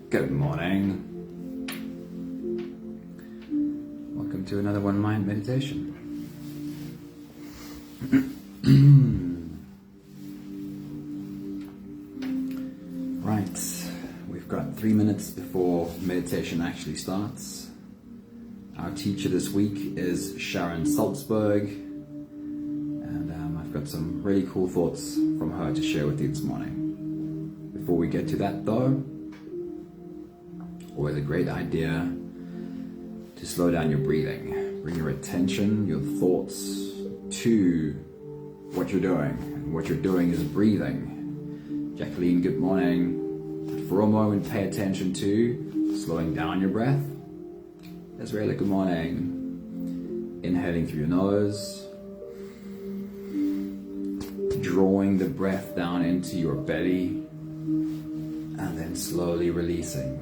Good morning. Welcome to another One Mind meditation. Right, we've got 3 minutes before meditation actually starts. Our teacher this week is Sharon Salzberg, and I've got some really cool thoughts from her to share with you this morning. Before we get to that though, always a great idea to slow down your breathing. Bring your attention, your thoughts to what you're doing. And what you're doing is breathing. Jacqueline, good morning. But for a moment, pay attention to slowing down your breath. Israel, good morning. Inhaling through your nose. Drawing the breath down into your belly. And then slowly releasing.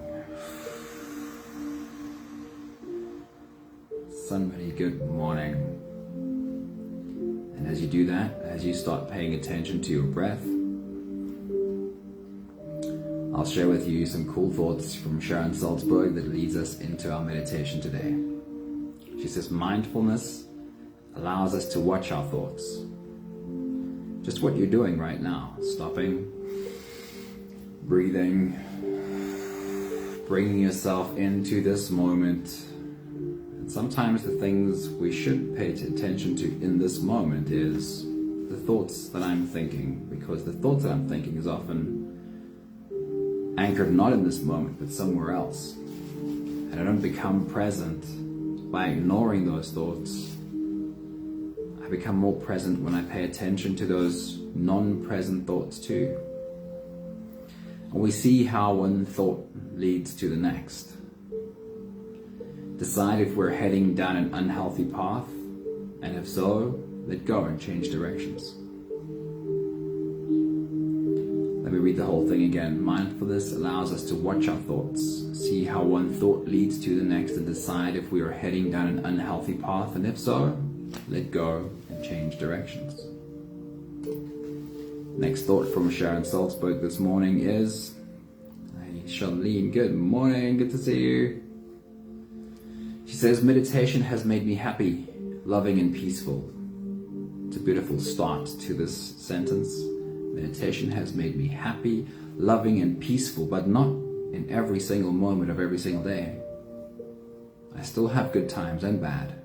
Somebody, good morning. And as you do that, as you start paying attention to your breath, I'll share with you some cool thoughts from Sharon Salzberg that leads us into our meditation today. She says mindfulness allows us to watch our thoughts. Just what you're doing right now, stopping, breathing, bringing yourself into this moment. Sometimes the things we should pay attention to in this moment is the thoughts that I'm thinking, because the thoughts that I'm thinking is often anchored not in this moment, but somewhere else. And I don't become present by ignoring those thoughts. I become more present when I pay attention to those non-present thoughts too. And we see how one thought leads to the next. Decide if we're heading down an unhealthy path, and if so, let go and change directions. Let me read the whole thing again. Mindfulness allows us to watch our thoughts, see how one thought leads to the next, and decide if we are heading down an unhealthy path, and if so, let go and change directions. Next thought from Sharon Salzberg this morning is, hey, Charlene, good morning, good to see you. She says, meditation has made me happy, loving and peaceful. It's a beautiful start to this sentence. Meditation has made me happy, loving and peaceful, but not in every single moment of every single day. I still have good times and bad,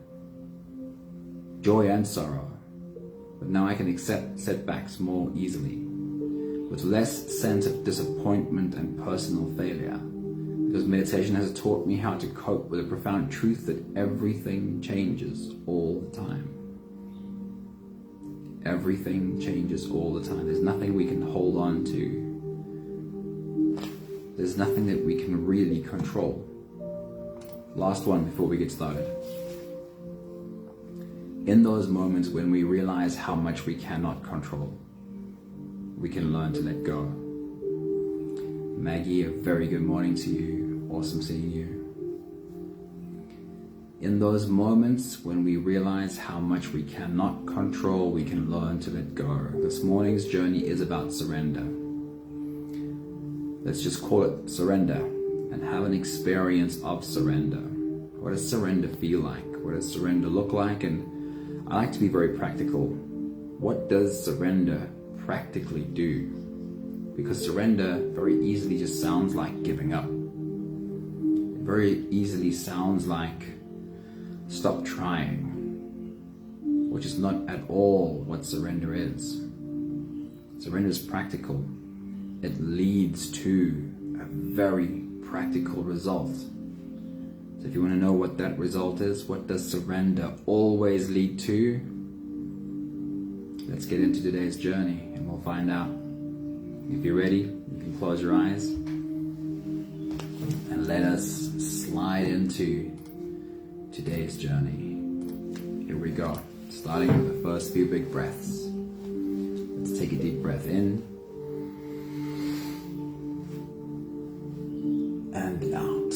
joy and sorrow, but now I can accept setbacks more easily, with less sense of disappointment and personal failure. Because meditation has taught me how to cope with the profound truth that everything changes all the time. Everything changes all the time. There's nothing we can hold on to. There's nothing that we can really control. Last one before we get started. In those moments when we realize how much we cannot control, we can learn to let go. Maggie, a very good morning to you. Awesome seeing you. In those moments when we realize how much we cannot control, we can learn to let go. This morning's journey is about surrender. Let's just call it surrender and have an experience of surrender. What does surrender feel like? What does surrender look like? And I like to be very practical. What does surrender practically do? Because surrender very easily just sounds like giving up. It very easily sounds like stop trying, which is not at all what surrender is. Surrender is practical. It leads to a very practical result. So if you want to know what that result is, what does surrender always lead to? Let's get into today's journey and we'll find out. If you're ready, you can close your eyes and let us slide into today's journey. Here we go, starting with the first few big breaths. Let's take a deep breath in and out.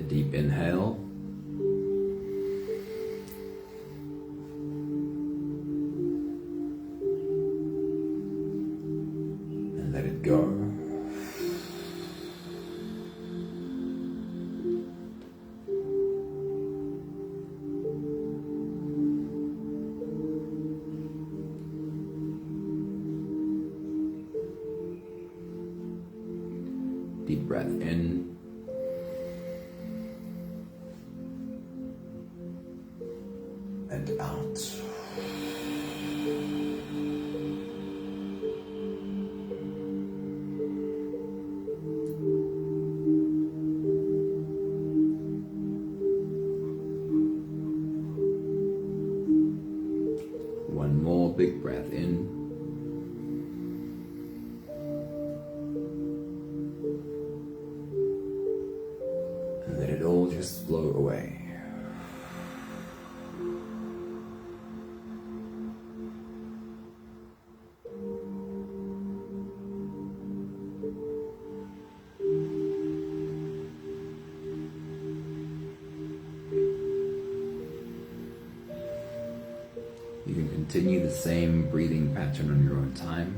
deep inhale. And let it go. Deep breath in. And out. One more big breath in. And let it all just flow away. You can continue the same breathing pattern on your own time.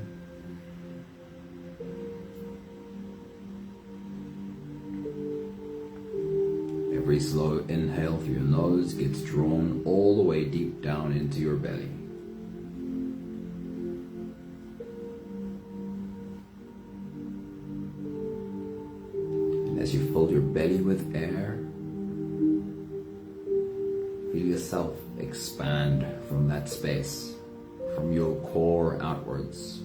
Every slow inhale through your nose gets drawn all the way deep down into your belly. And as you fill your belly with air, feel yourself expand from that space, from your core outwards.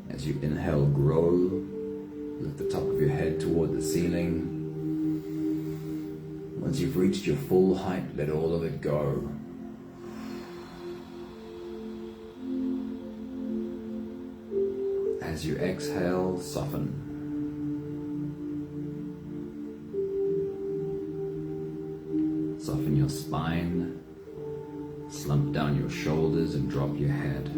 As you inhale, grow. Lift the top of your head toward the ceiling. Once you've reached your full height, let all of it go. As you exhale, soften. Soften your spine, slump down your shoulders and drop your head.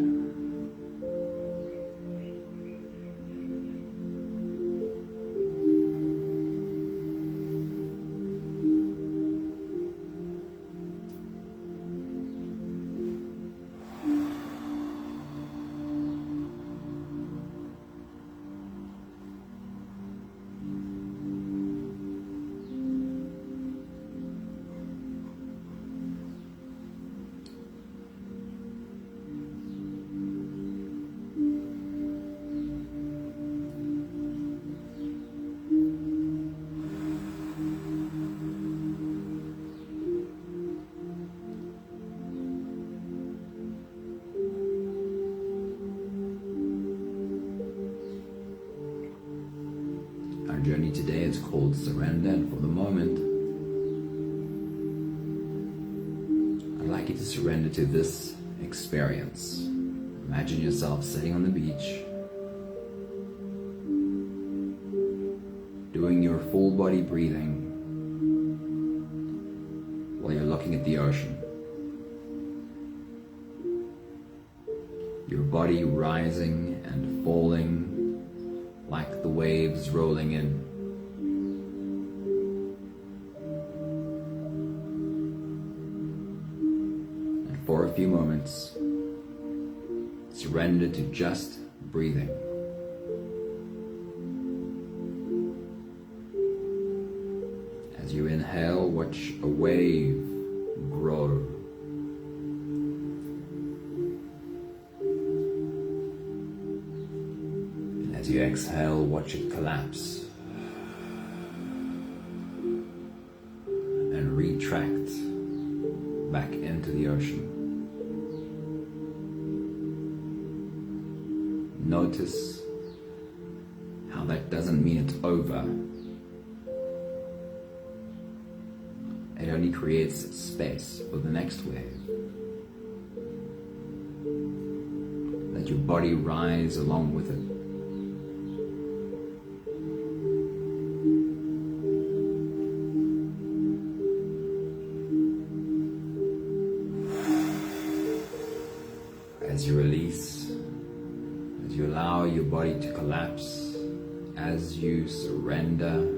Our journey today is called Surrender, and for the moment, I'd like you to surrender to this experience. Imagine yourself sitting on the beach, doing your full body breathing while you're looking at the ocean. Your body rising and falling like the waves rolling in. And for a few moments, surrender to just breathing. As you inhale, watch a wave grow. As you exhale, watch it collapse and retract back into the ocean. Notice how that doesn't mean it's over. It only creates space for the next wave. Let your body rise along with it. As you release, as you allow your body to collapse as you surrender,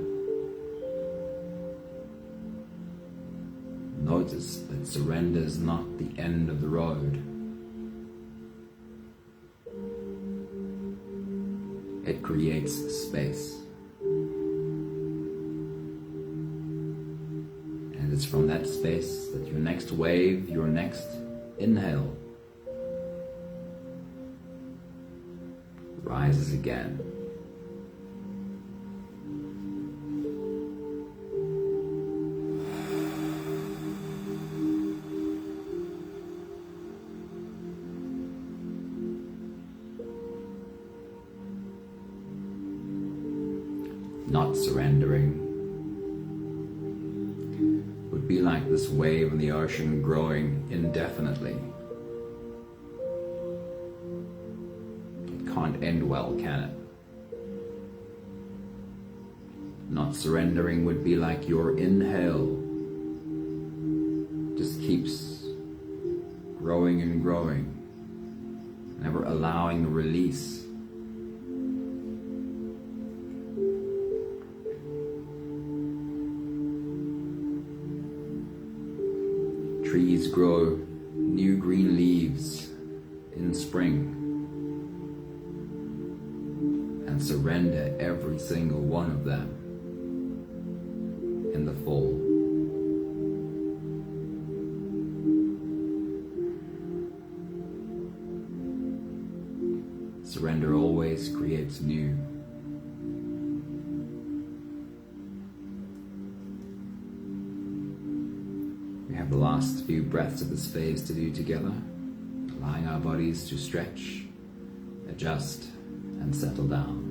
notice that surrender is not the end of the road. It creates space. And it's from that space that your next wave, your next inhale, rises again. Not surrendering would be like this wave in the ocean growing indefinitely. It can't end well, can it? Not surrendering would be like your inhale just keeps growing and growing, never allowing a release. Trees grow new green leaves in spring and surrender every single one of them in the fall. Surrender always creates new. We have the last few breaths of this phase to do together, allowing our bodies to stretch, adjust, and settle down.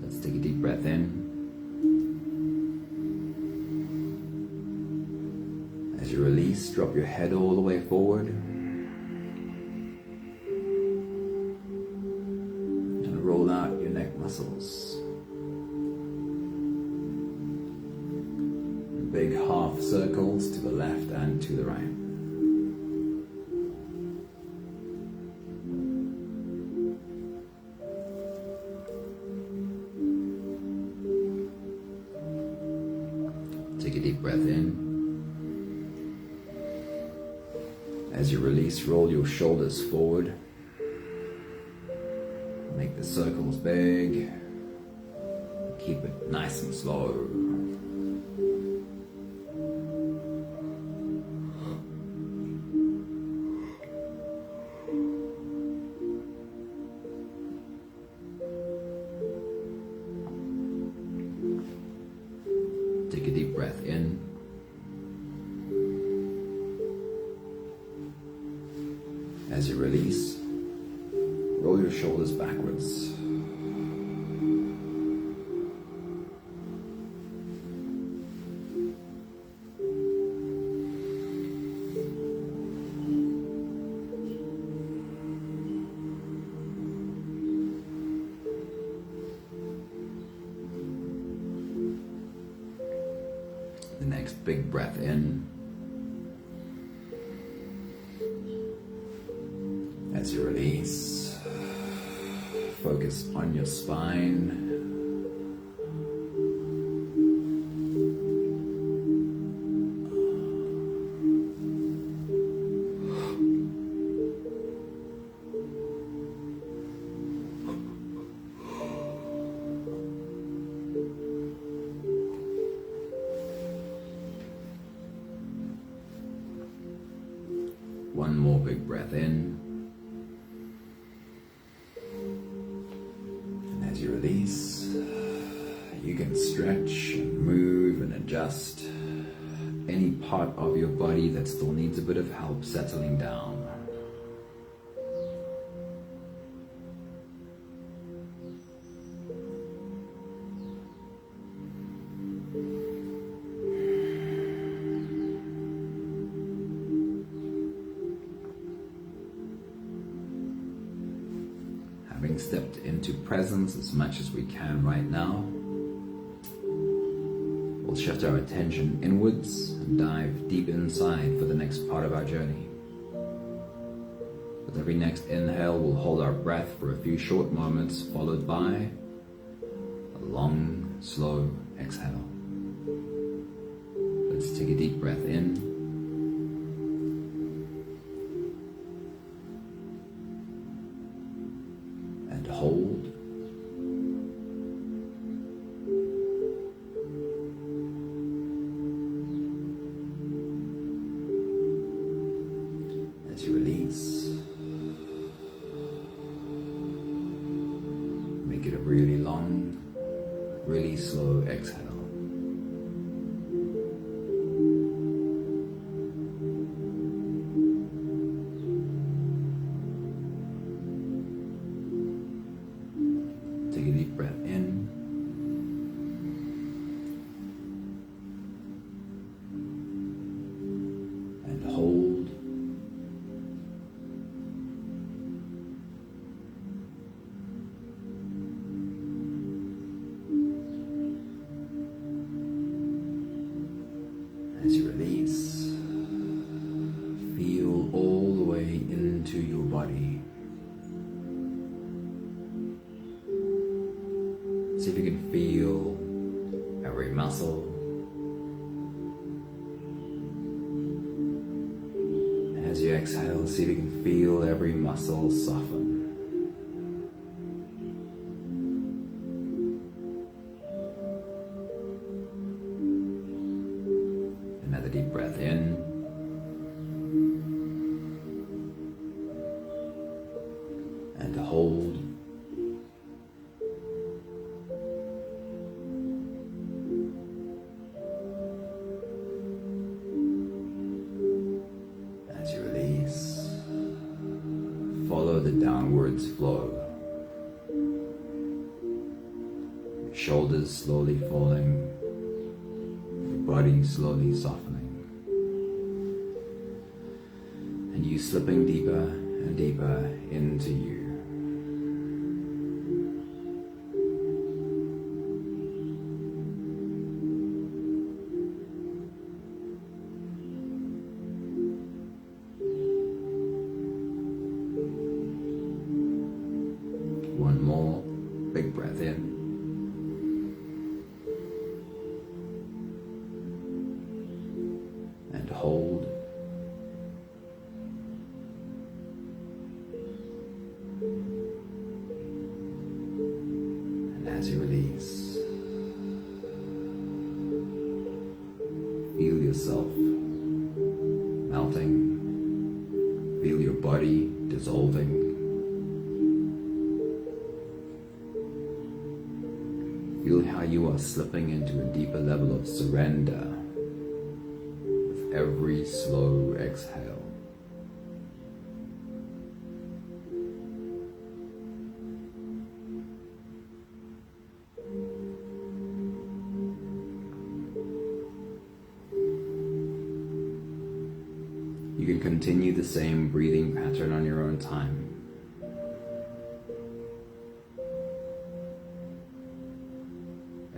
Let's take a deep breath in. As you release, drop your head all the way forward. And roll out your neck muscles. Big half circles to the left and to the right. Take a deep breath in. As you release, roll your shoulders forward. Make the circles big. Keep it nice and slow. Take a deep breath in. As you release, roll your shoulders backwards. The next big breath in. As you release, focus on your spine. One more big breath in. And as you release, you can stretch and move and adjust any part of your body that still needs a bit of help settling down. Having stepped into presence as much as we can right now, we'll shift our attention inwards and dive deep inside for the next part of our journey. With every next inhale, we'll hold our breath for a few short moments, followed by a long, slow exhale. Let's take a deep breath in and hold. As you release, make it a really long, really slow exhale. Take a deep breath in and hold. As you release, feel all the way into your body. See if you can feel every muscle. As you exhale, see if you can feel every muscle soften. Another deep breath in. And hold. As you release, follow the downwards flow. Your shoulders slowly falling, your body slowly softening, and you slipping deeper and deeper into you. One more big breath in. And hold. And as you release, feel yourself melting. Feel your body dissolving. Feel how you are slipping into a deeper level of surrender with every slow exhale. You can continue the same breathing pattern on your own time.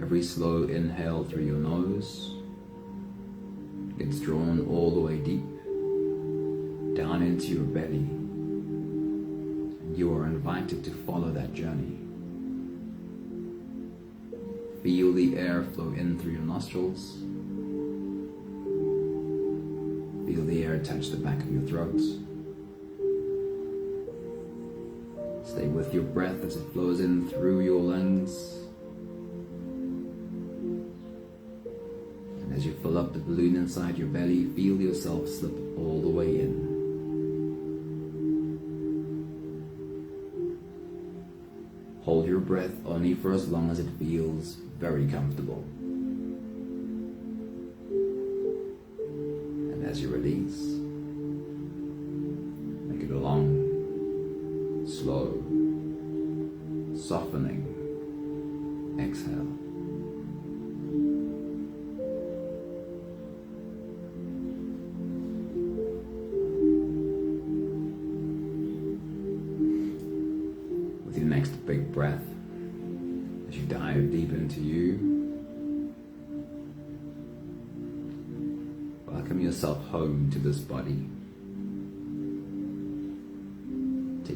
Every slow inhale through your nose gets drawn all the way deep down into your belly, and you are invited to follow that journey. Feel the air flow in through your nostrils. Feel the air touch the back of your throat. Stay with your breath as it flows in through your lungs. As you fill up the balloon inside your belly, feel yourself slip all the way in. Hold your breath only for as long as it feels very comfortable. And as you release, make it a long, slow, softening exhale. Your next big breath as you dive deep into you. Welcome yourself home to this body.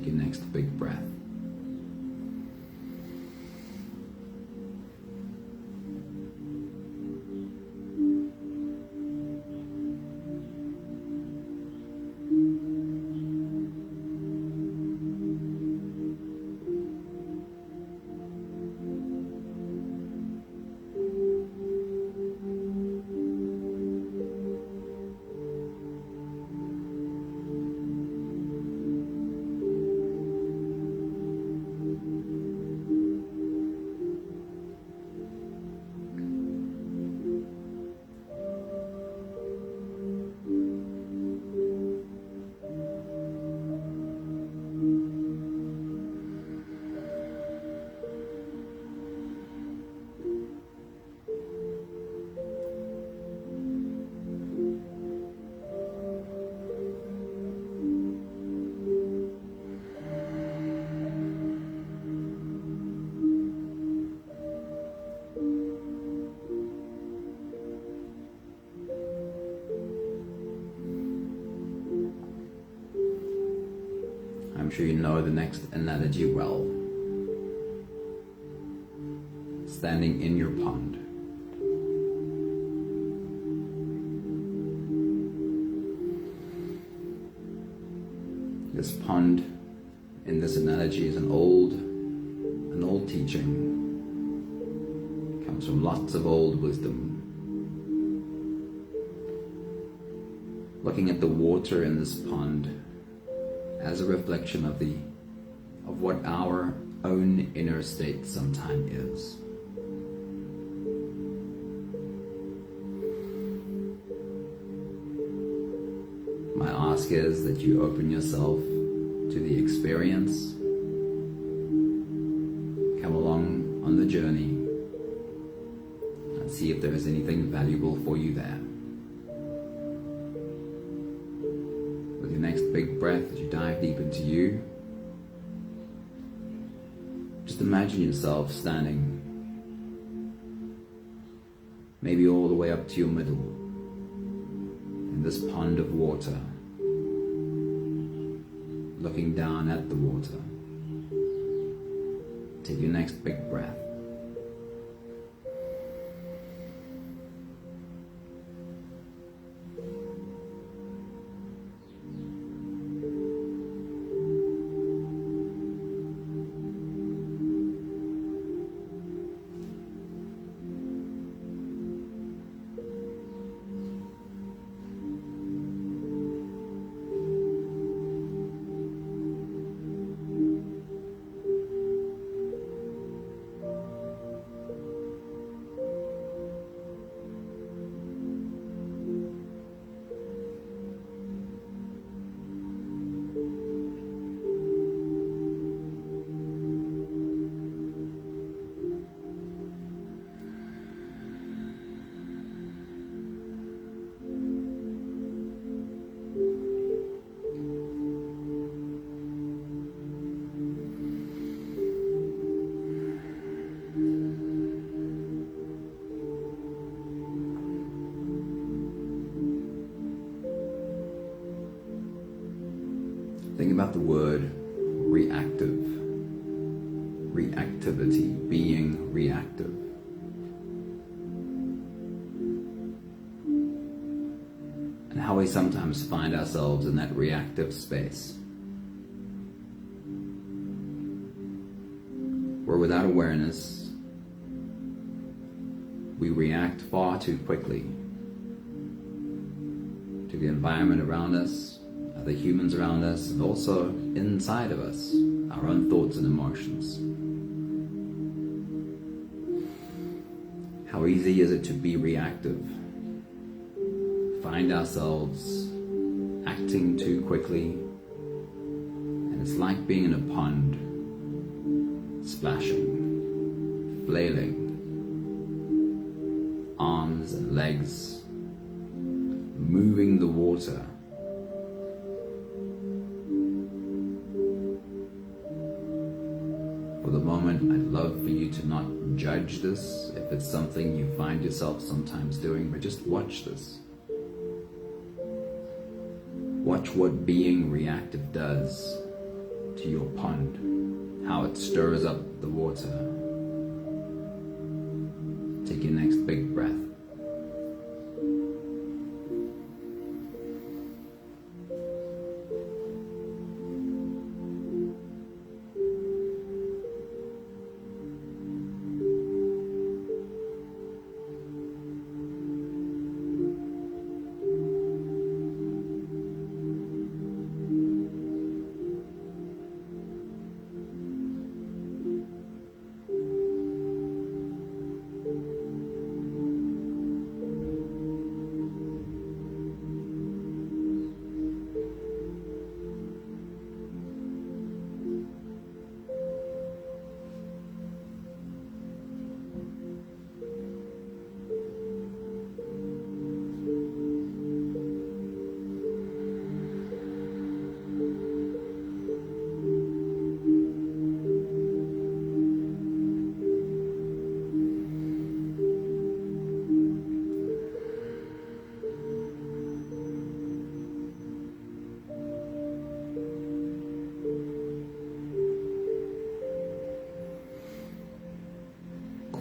Take your next big breath. I'm sure you know the next analogy well. Standing in your pond. This pond in this analogy is an old teaching. Comes from lots of old wisdom. Looking at the water in this pond as a reflection of what our own inner state sometime is. My ask is that you open yourself to the experience, come along on the journey, and see if there is anything valuable for you there. With your next big breath, as you dive deep into you, just imagine yourself standing, maybe all the way up to your middle, in this pond of water, looking down at the water. Take your next big breath. Think about the word reactive, reactivity, being reactive. And how we sometimes find ourselves in that reactive space, where without awareness, we react far too quickly to the environment around us, other humans around us, and also inside of us, our own thoughts and emotions. How easy is it to be reactive? Find ourselves acting too quickly, and it's like being in a pond, splashing, flailing, arms and legs, moving the water. For the moment, I'd love for you to not judge this if it's something you find yourself sometimes doing, but just watch this. Watch what being reactive does to to your pond, how it stirs up the water. Take your next big breath.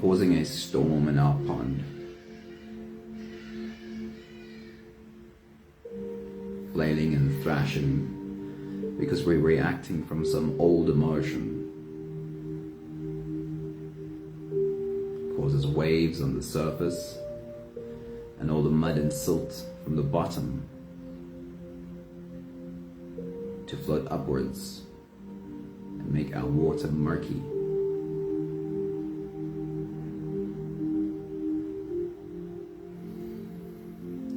Causing a storm in our pond. Flailing and thrashing because we're reacting from some old emotion. Causes waves on the surface and all the mud and silt from the bottom to float upwards and make our water murky.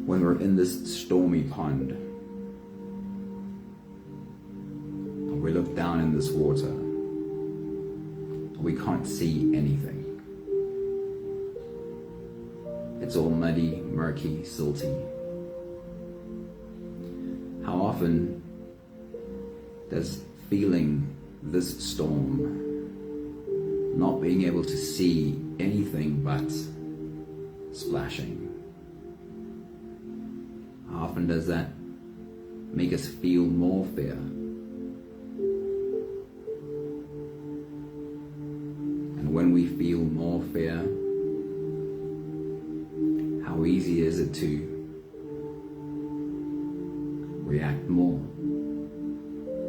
When we're in this stormy pond, and we look down in this water, we can't see anything. It's all muddy, murky, silty. How often does feeling this storm, not being able to see anything but splashing, how often does that make us feel more fear? And when we feel more fear, how easy is it to react more,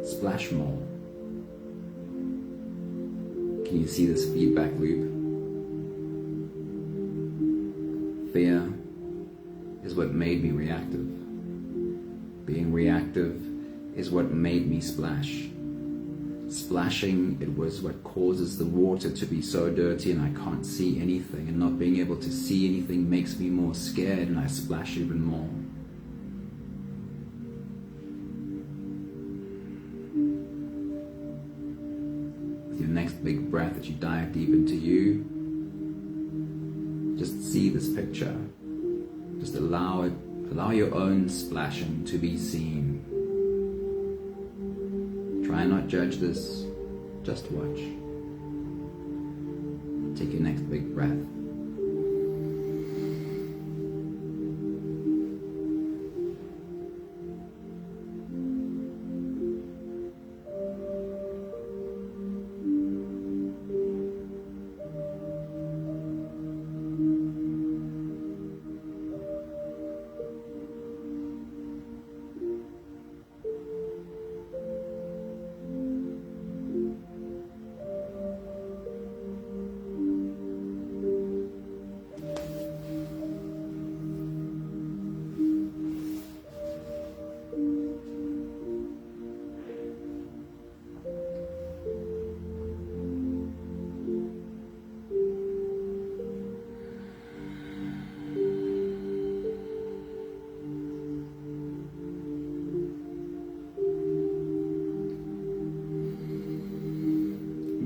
splash more? Can you see this feedback loop? Fear is what made me reactive. Being reactive is what made me splash. Splashing, it was what causes the water to be so dirty and I can't see anything, and not being able to see anything makes me more scared and I splash even more. With your next big breath, as you dive deep into you, just see this picture. Just allow your own splashing to be seen. Try not judge this, just watch. Take your next big breath.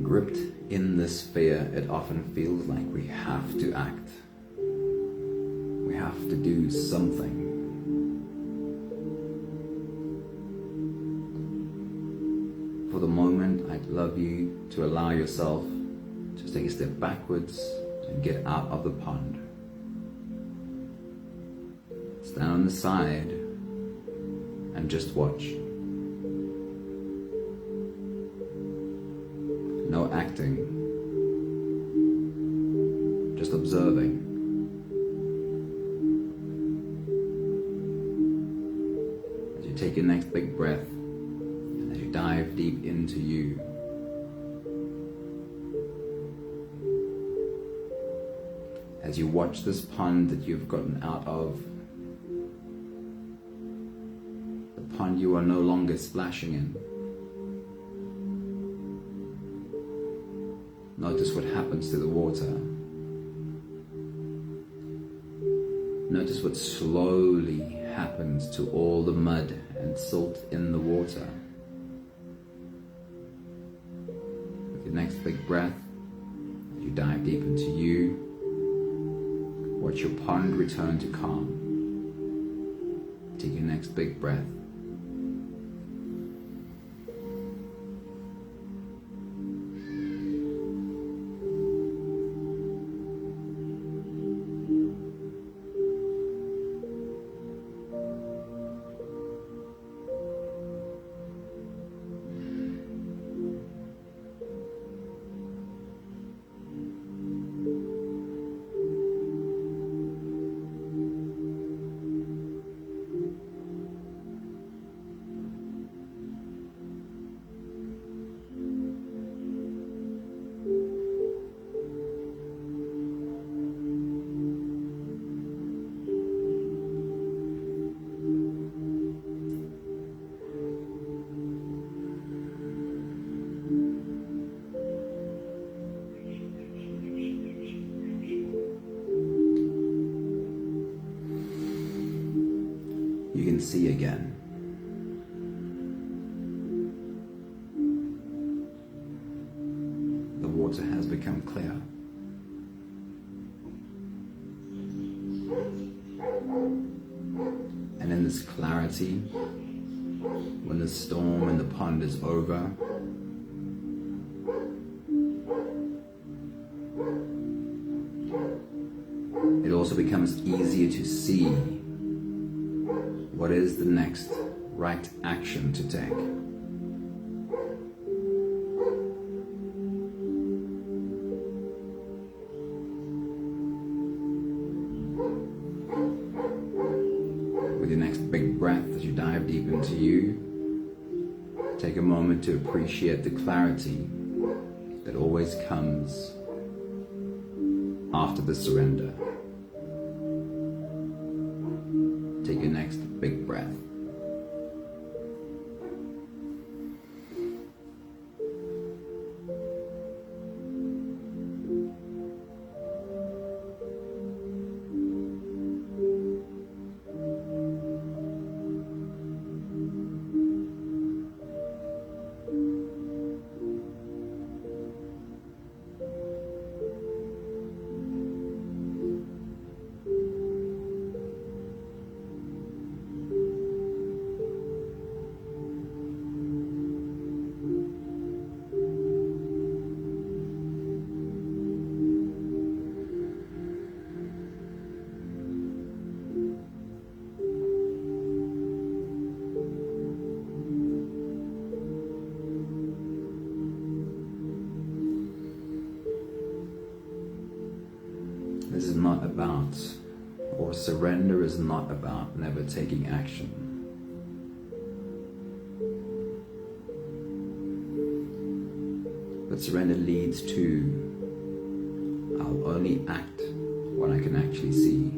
Gripped in this fear, it often feels like we have to act. We have to do something. For the moment, I'd love you to allow yourself to take a step backwards and get out of the pond. Stand on the side and just watch. No acting, just observing. As you take your next big breath, and as you dive deep into you, as you watch this pond that you've gotten out of, the pond you are no longer splashing in. Notice what happens to the water. Notice what slowly happens to all the mud and silt in the water. With your next big breath, as you dive deep into you, watch your pond return to calm. Take your next big breath. You can see again. The water has become clear. And in this clarity, when the storm in the pond is over, it also becomes easier to see what is the next right action to take. With your next big breath as you dive deep into you, take a moment to appreciate the clarity that always comes after the surrender. Take your next big breath. This is not about, or surrender is not about never taking action. But surrender leads to, I'll only act when I can actually see.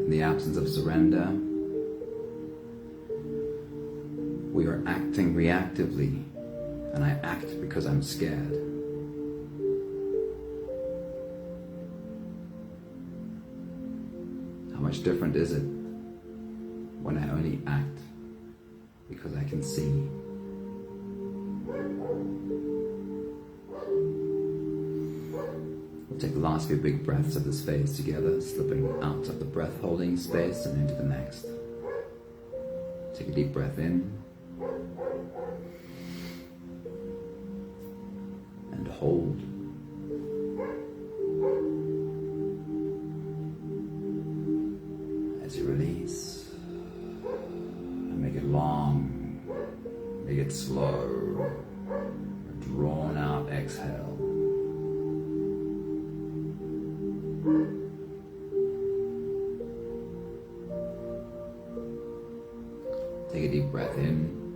In the absence of surrender, we are acting reactively, and I act because I'm scared. How much different is it when I only act because I can see? We'll take the last few big breaths of this phase together, slipping out of the breath holding space and into the next. Take a deep breath in and hold. As you release, and make it long Take it slow, drawn out exhale. Take a deep breath in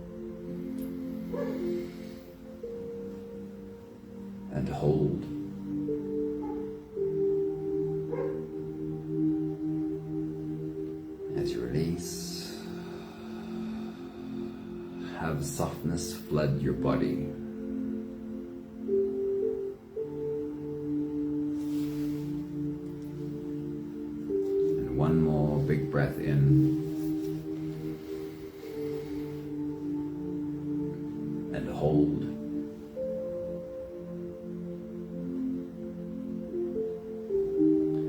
and hold. As you release, have softness flood your body. And one more big breath in. And hold.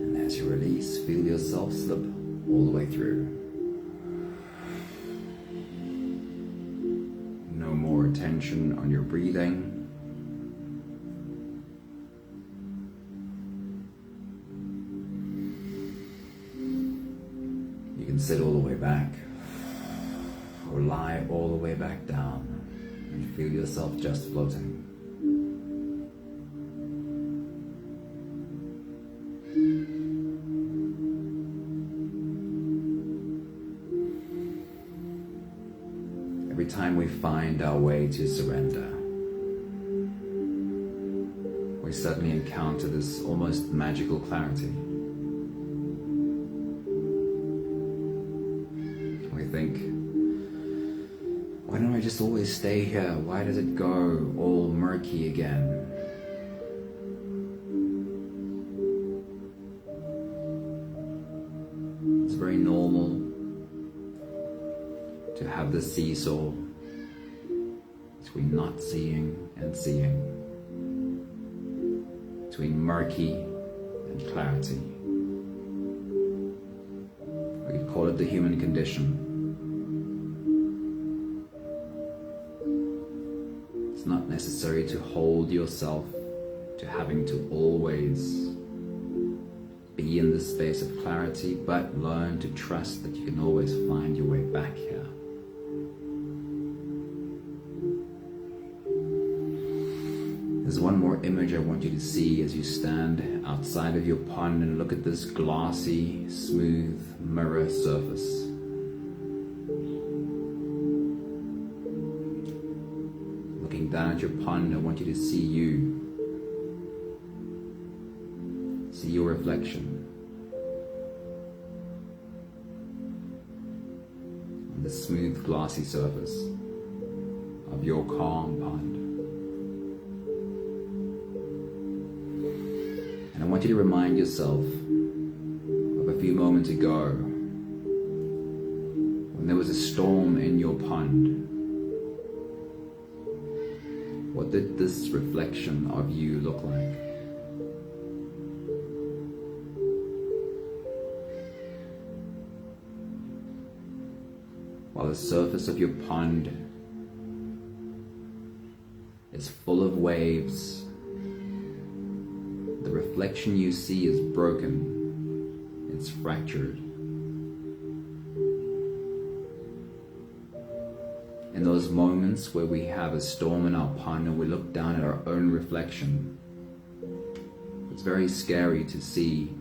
And as you release, feel yourself slip all the way through. No more attention on your breathing. You can sit all the way back or lie all the way back down. And feel yourself just floating. Every time we find our way to surrender, we suddenly encounter this almost magical clarity. We think, why don't I just always stay here? Why does it go all murky again? It's very normal to have the seesaw between not seeing and seeing, between murky and clarity. We could call it the human condition. It's not necessary to hold yourself to having to always be in this space of clarity, but learn to trust that you can always find your way back here. There's one more image I want you to see as you stand outside of your pond and look at this glassy, smooth mirror surface. Down at your pond, I want you to see you. See your reflection on the smooth, glassy surface of your calm pond. And I want you to remind yourself of a few moments ago when there was a storm in your pond. What did this reflection of you look like? While the surface of your pond is full of waves, the reflection you see is broken, it's fractured. In those moments where we have a storm in our pond and we look down at our own reflection, it's very scary to see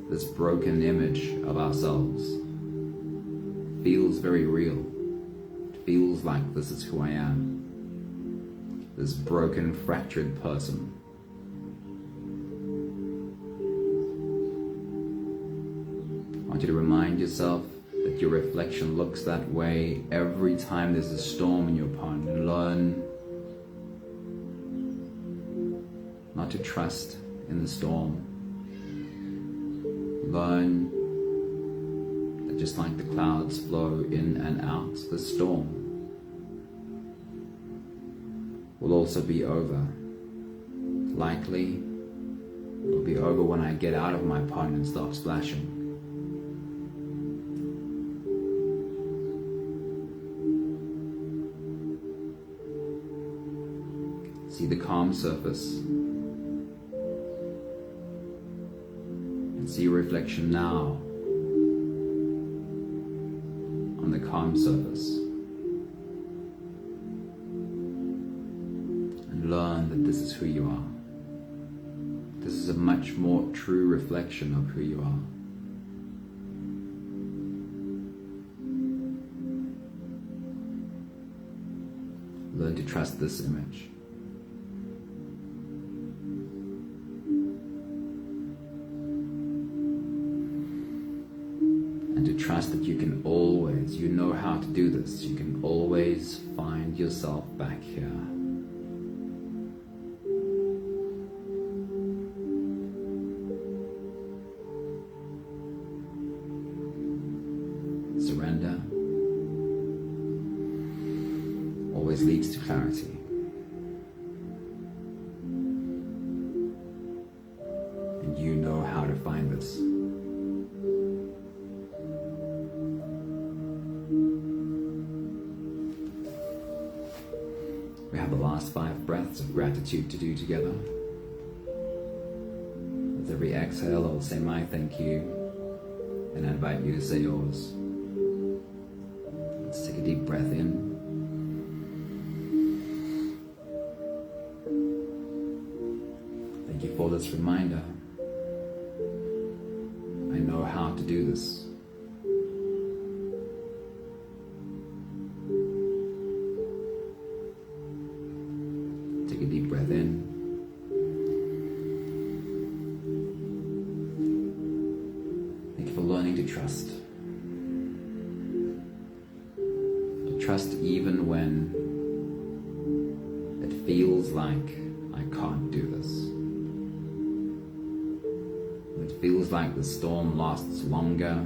this broken image of ourselves. It feels very real. It feels like this is who I am. This broken, fractured person. I want you to remind yourself that your reflection looks that way every time there's a storm in your pond, and learn not to trust in the storm. Learn that just like the clouds flow in and out, the storm will also be over. Likely, it will be over when I get out of my pond and stop splashing. See the calm surface and see your reflection now on the calm surface. this is who you are. This is a much more true reflection of who you are. Learn to trust this image. And to trust that you can always, you know how to do this, you can always find yourself back here. Surrender always leads to clarity. And you know how to find this. We have the last 5 breaths of gratitude to do together. With every exhale, I'll say my thank you, and I invite you to say yours. Let's take a deep breath in. Thank you for this reminder. I know how to do this. Take a deep breath in. Thank you for learning to trust. To trust even when it feels like I can't do this. It feels like the storm lasts longer.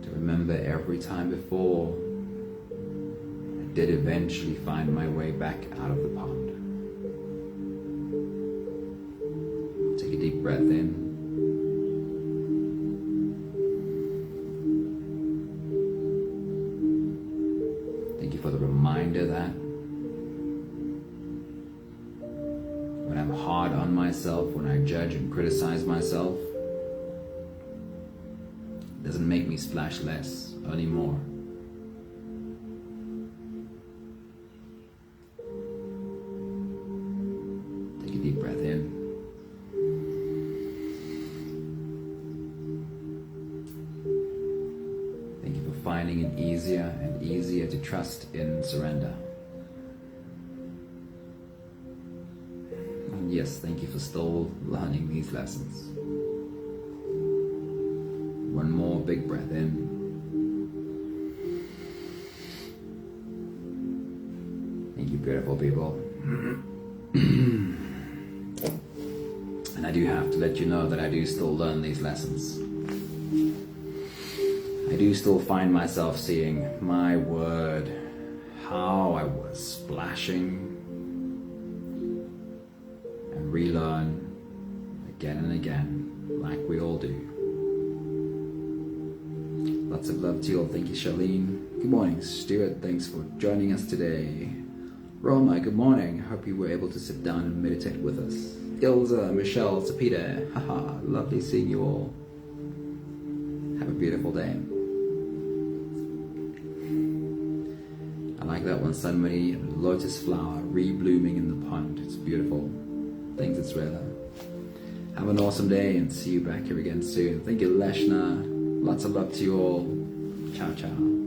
To remember every time before, I did eventually find my way back out of the pond. Take a deep breath in. Thank you for the reminder that when I'm hard on myself, when I judge and criticize myself, it doesn't make me splash less, only more. Take a deep breath in. Thank you for finding it easier and easier to trust in surrender. And yes, thank you for still learning these lessons. One more big breath in. Thank you, beautiful people. And I do have to let you know that I do still learn these lessons. I do still find myself seeing, my word, how I was splashing, and relearn again and again, like we all do. Lots of love to you all. Thank you, Charlene. Good morning, Stuart. Thanks for joining us today. Roma, good morning. Hope you were able to sit down and meditate with us. Ilza, Michelle, Sapita, haha, lovely seeing you all. Have a beautiful day. I like that one, Sunmony, lotus flower reblooming in the pond. It's beautiful. Thanks, it's Rela. Have an awesome day and see you back here again soon. Thank you, Leshna. Lots of love to you all. Ciao, ciao.